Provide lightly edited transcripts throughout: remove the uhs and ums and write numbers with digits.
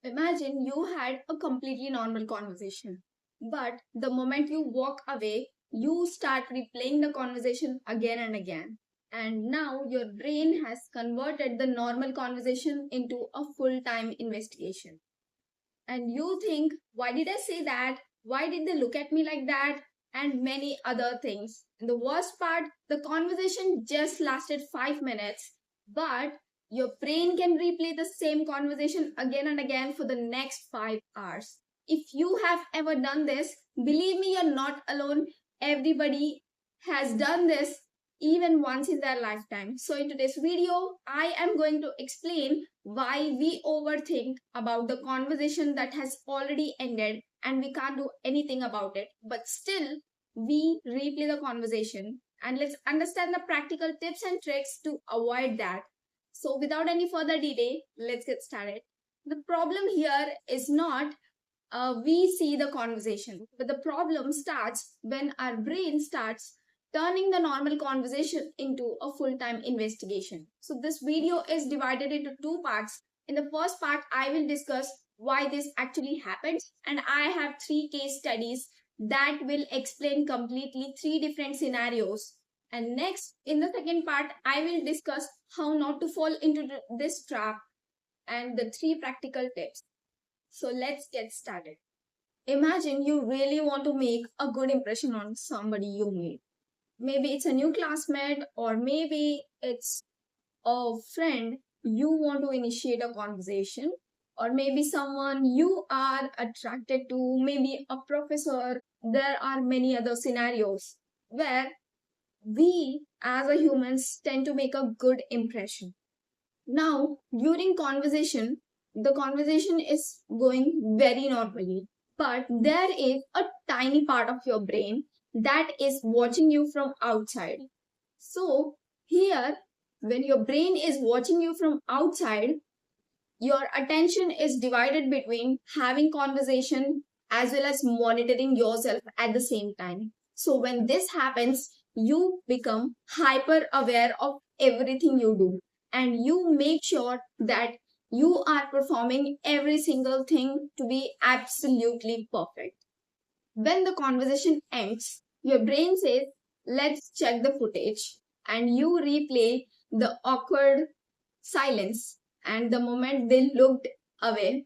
Imagine you had a completely normal conversation, but the moment you walk away, you start replaying the conversation again and again. And now your brain has converted the normal conversation into a full time investigation. And you think, why did I say that? Why did they look at me like that? And many other things. And the worst part, the conversation just lasted 5 minutes, but your brain can replay the same conversation again and again for the next 5 hours. If you have ever done this, believe me, you're not alone. Everybody has done this even once in their lifetime. So, in today's video, I am going to explain why we overthink about the conversation that has already ended and we can't do anything about it, but still we replay the conversation. And let's understand the practical tips and tricks to avoid that. So, without any further delay, let's get started. The problem here is not we see the conversation, but the problem starts when our brain starts turning the normal conversation into a full time investigation. So, this video is divided into two parts. In the first part, I will discuss why this actually happens, and I have three case studies that will explain completely three different scenarios. And next, in the second part, I will discuss how not to fall into this trap and the three practical tips. So, let's get started. Imagine you really want to make a good impression on somebody you meet. Maybe it's a new classmate, or maybe it's a friend you want to initiate a conversation, or maybe someone you are attracted to, maybe a professor. There are many other scenarios where we as a humans tend to make a good impression. Now, during conversation, the conversation is going very normally, but there is a tiny part of your brain that is watching you from outside. So, here, when your brain is watching you from outside, your attention is divided between having conversation as well as monitoring yourself at the same time. So, when this happens, you become hyper aware of everything you do and you make sure that you are performing every single thing to be absolutely perfect. When the conversation ends, your brain says, let's check the footage, and you replay the awkward silence and the moment they looked away,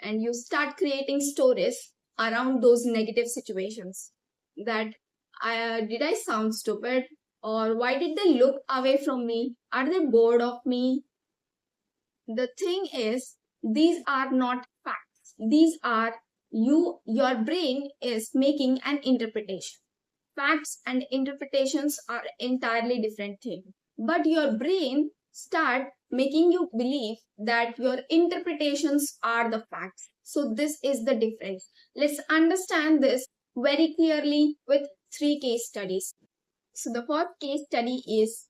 and you start creating stories around those negative situations. That did I sound stupid? Or why did they look away from me? Are they bored of me? The thing is, these are not facts. These are your brain is making an interpretation. Facts and interpretations are entirely different things. But your brain start making you believe that your interpretations are the facts. So this is the difference. Let's understand this very clearly with three case studies. So the first case study is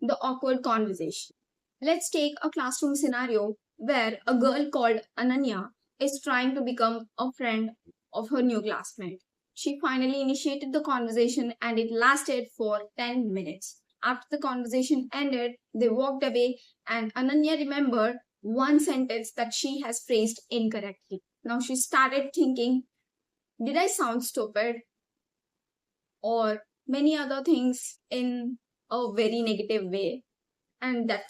the awkward conversation. Let's take a classroom scenario where a girl called Ananya is trying to become a friend of her new classmate. She finally initiated the conversation and it lasted for 10 minutes. After the conversation ended, they walked away and Ananya remembered one sentence that she has phrased incorrectly. Now she started thinking, did I sound stupid? Or many other things in a very negative way. And that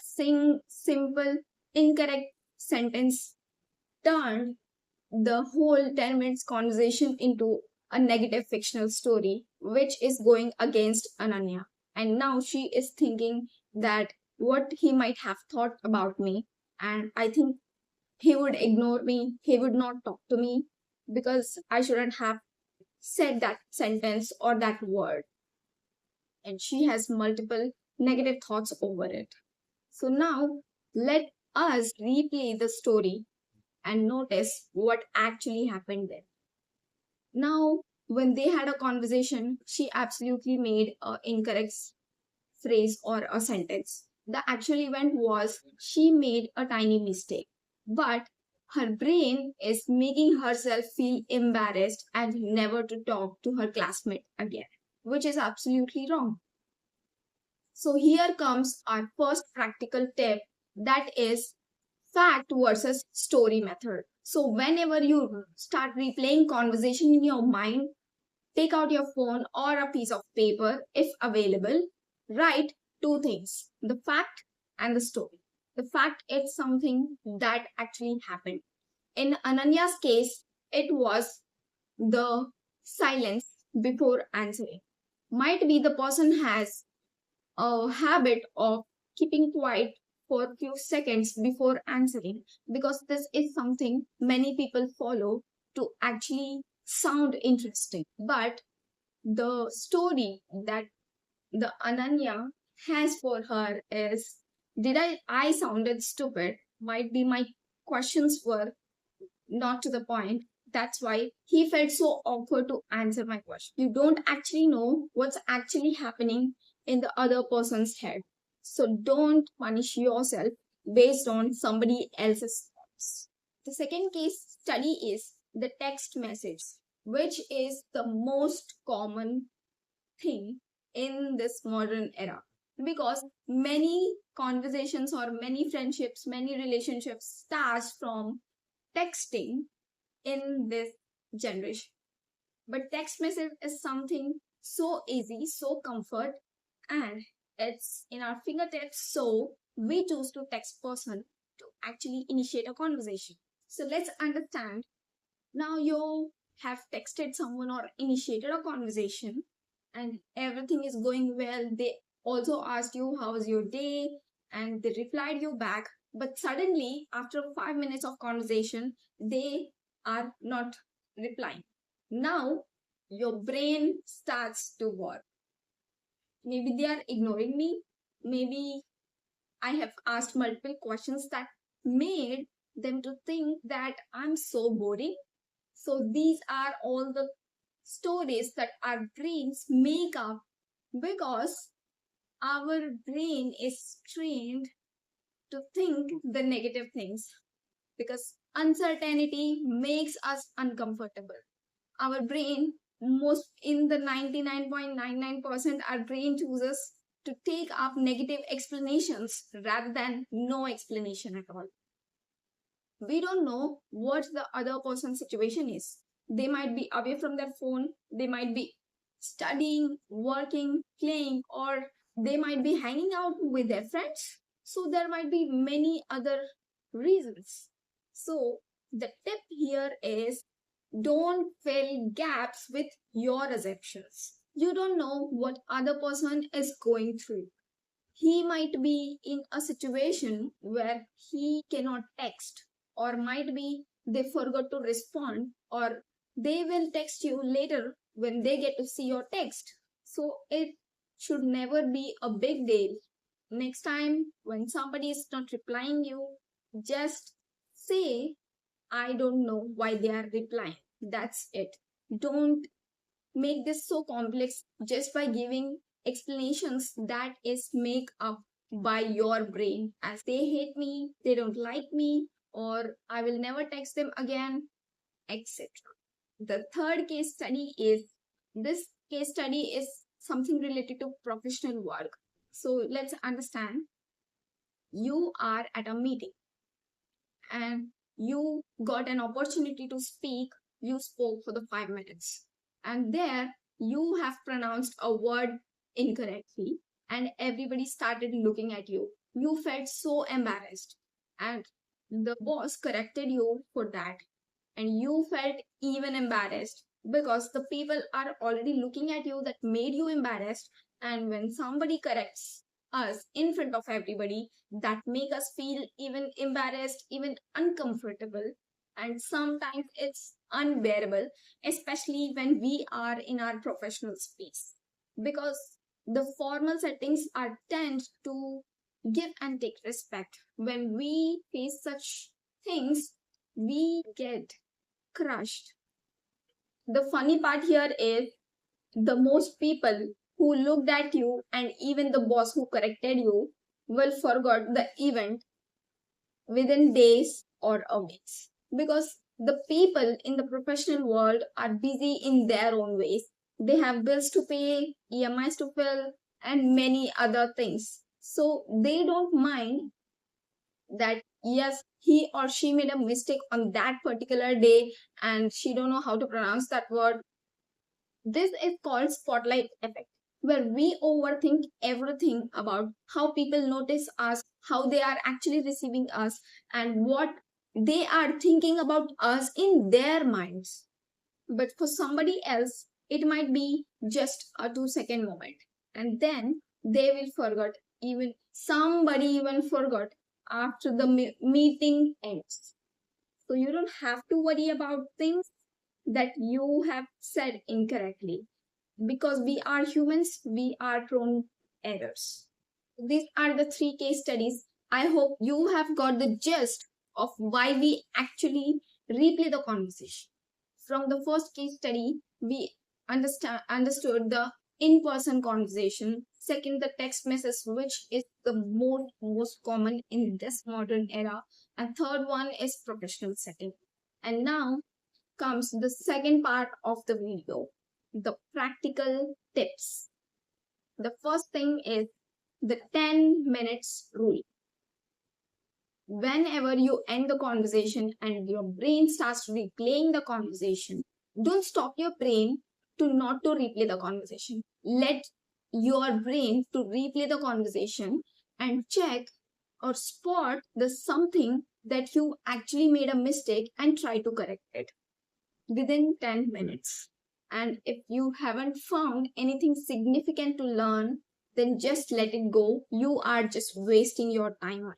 simple, incorrect sentence turned the whole 10 minutes conversation into a negative fictional story, which is going against Ananya. And now she is thinking that what he might have thought about me, and I think he would ignore me, he would not talk to me because I shouldn't have said that sentence or that word. And she has multiple negative thoughts over it. So now let us replay the story and notice what actually happened there. Now, when they had a conversation, she absolutely made an incorrect phrase or a sentence. The actual event was she made a tiny mistake, but her brain is making herself feel embarrassed and never to talk to her classmate again, which is absolutely wrong. So, here comes our first practical tip, that is fact versus story method. So whenever you start replaying conversation in your mind, take out your phone or a piece of paper if available. Write two things: the fact and the story. The fact is something that actually happened. In Ananya's case, it was the silence before answering. Might be the person has a habit of keeping quiet for a few seconds before answering, because this is something many people follow to actually sound interesting. But the story that the Ananya has for her is, did I sounded stupid? Might be my questions were not to the point. That's why he felt so awkward to answer my question. You don't actually know what's actually happening in the other person's head. So don't punish yourself based on somebody else's thoughts. The second case study is the text message, which is the most common thing in this modern era, because many conversations or many friendships, many relationships starts from texting in this generation. But text message is something so easy, so comfort, and it's in our fingertips. So we choose to text person to actually initiate a conversation. So let's understand. Now you have texted someone or initiated a conversation and everything is going well. They also asked you how was your day and they replied you back. But suddenly, after 5 minutes of conversation, they are not replying. Now your brain starts to work. Maybe they are ignoring me. Maybe I have asked multiple questions that made them to think that I'm so boring. So these are all the stories that our brains make up, because our brain is trained to think the negative things, because uncertainty makes us uncomfortable. Our brain, most in the 99.99%, our brain chooses to take up negative explanations rather than no explanation at all. We don't know what the other person's situation is. They might be away from their phone, they might be studying, working, playing, or they might be hanging out with their friends. So there might be many other reasons. So the tip here is, don't fill gaps with your assumptions. You don't know what other person is going through. He might be in a situation where he cannot text, or might be they forgot to respond, or they will text you later when they get to see your text. So it should never be a big deal. Next time when somebody is not replying you, just say, I don't know why they are replying. That's it. Don't make this so complex just by giving explanations that is make up by your brain, as they hate me, they don't like me, or I will never text them again, etc. The third case study is, this case study is something related to professional work. So let's understand. You are at a meeting and you got an opportunity to speak. You spoke for the 5 minutes, and there you have pronounced a word incorrectly, and everybody started looking at you. You felt so embarrassed, and the boss corrected you for that, and you felt even embarrassed because the people are already looking at you, that made you embarrassed. And when somebody corrects us in front of everybody, that make us feel even embarrassed, even uncomfortable, and sometimes it's unbearable, especially when we are in our professional space, because the formal settings are tend to give and take respect. When we face such things, we get crushed. The funny part here is, the most people who looked at you and even the boss who corrected you will forget the event within days or a weeks, because the people in the professional world are busy in their own ways. They have bills to pay, EMIs to fill, and many other things. So they don't mind that, yes, he or she made a mistake on that particular day and she don't know how to pronounce that word. This is called spotlight effect, where we overthink everything about how people notice us, how they are actually receiving us, and what they are thinking about us in their minds. But for somebody else, it might be just a 2 second moment. And then they will forget, even somebody even forgot after the meeting ends. So you don't have to worry about things that you have said incorrectly, because we are humans, we are prone errors. These are the 3 case studies. I hope you have got the gist of why we actually replay the conversation. From the first case study, we understood the in-person conversation. Second, the text message, which is the most common in this modern era. And third one is professional setting. And now comes the second part of the video, the practical tips. The first thing is the 10 minutes rule. Whenever you end the conversation and your brain starts replaying the conversation, don't stop your brain to replay the conversation. Let your brain to replay the conversation and check or spot the something that you actually made a mistake and try to correct it within 10 minutes. And if you haven't found anything significant to learn, then just let it go. You are just wasting your time.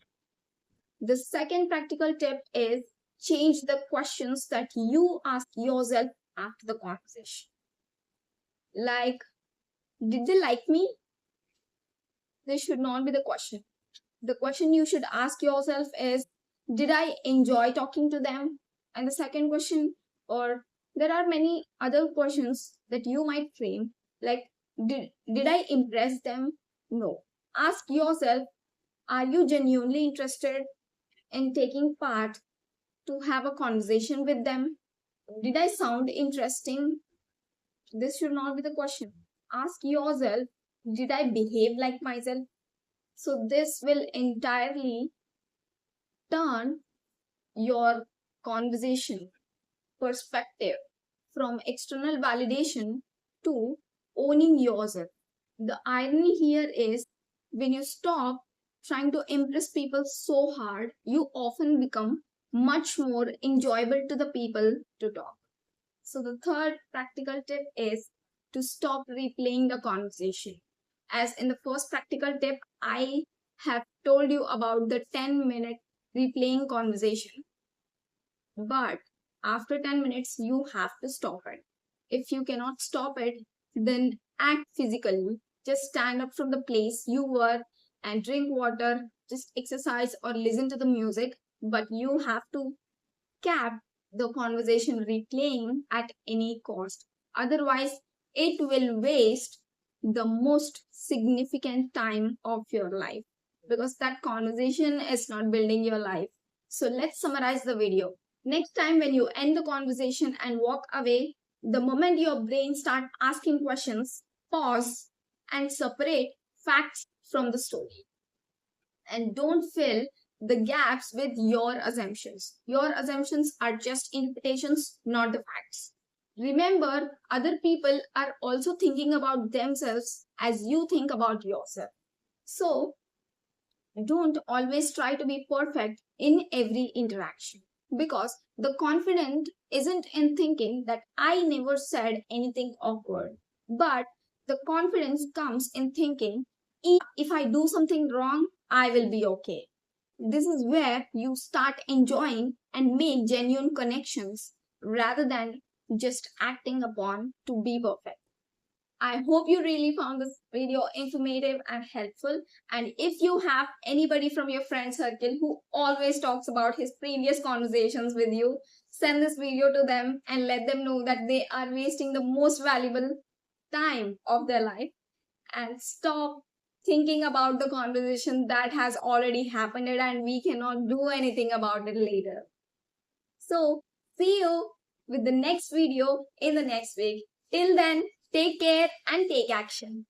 The second practical tip is change the questions that you ask yourself after the conversation. Like, did they like me? This should not be the question. The question you should ask yourself is, did I enjoy talking to them? And the second question, or there are many other questions that you might frame, like, did I impress them? No. Ask yourself, are you genuinely interested in taking part to have a conversation with them? Did I sound interesting? This should not be the question. Ask yourself, did I behave like myself? So this will entirely turn your conversation perspective from external validation to owning yourself. The irony here is, when you stop trying to impress people so hard, you often become much more enjoyable to the people to talk. So, the third practical tip is to stop replaying the conversation. As in the first practical tip, I have told you about the 10-minute replaying conversation. But after 10 minutes, you have to stop it. If you cannot stop it, then act physically. Just stand up from the place you were and drink water, just exercise or listen to the music. But you have to cap the conversation replaying at any cost. Otherwise, it will waste the most significant time of your life, because that conversation is not building your life. So let's summarize the video. Next time when you end the conversation and walk away, the moment your brain starts asking questions, pause and separate facts from the story. And don't fill the gaps with your assumptions. Your assumptions are just interpretations, not the facts. Remember, other people are also thinking about themselves as you think about yourself. So, don't always try to be perfect in every interaction, because the confident isn't in thinking that I never said anything awkward, but the confidence comes in thinking, if I do something wrong, I will be okay. This is where you start enjoying and make genuine connections rather than just acting upon to be perfect. I hope you really found this video informative and helpful. And if you have anybody from your friend circle who always talks about his previous conversations with you, send this video to them and let them know that they are wasting the most valuable time of their life, and stop thinking about the conversation that has already happened and we cannot do anything about it later. So, see you with the next video in the next week. Till then, take care and take action.